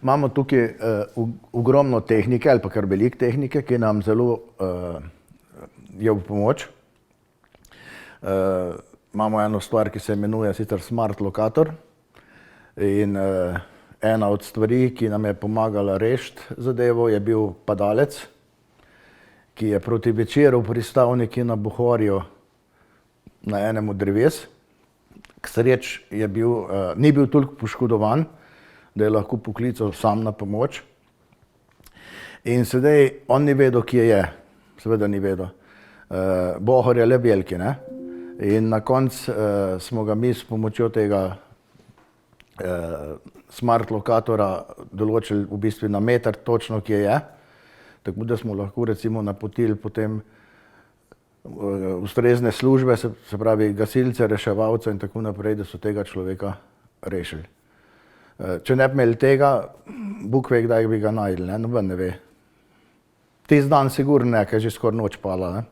Imamo tukaj ogromno tehnike ali pa kar veliko tehnike, ki nam zelo je v pomoč. Imamo eno stvar, ki se imenuje sicer Smart Lokator in ena od stvari, ki nam je pomagala rešiti zadevo, je bil padalec, ki je proti večeru pristal nekje na Bohorju na enem od dreves. K sreči je bil, ni bil toliko poškodovan, da je lahko poklical sam na pomoč. In sedaj on ni vedel, kje je, seveda ni vedel. Bohor je le veliki, ne? In na koncu smo ga mi s pomočjo tega Smart Lokatorja določili v bistvu na meter točno, kje je. Tako da smo lahko recimo napotili potem ustrezne službe, se pravi gasilce, reševalce in tako naprej, da so tega človeka rešili. Če ne bi imeli tega, Bog ve, kdaj bi ga našli, ne? Noben ne ve. Tisti dan sigurno ne, ker je že skoraj noč padla, ne?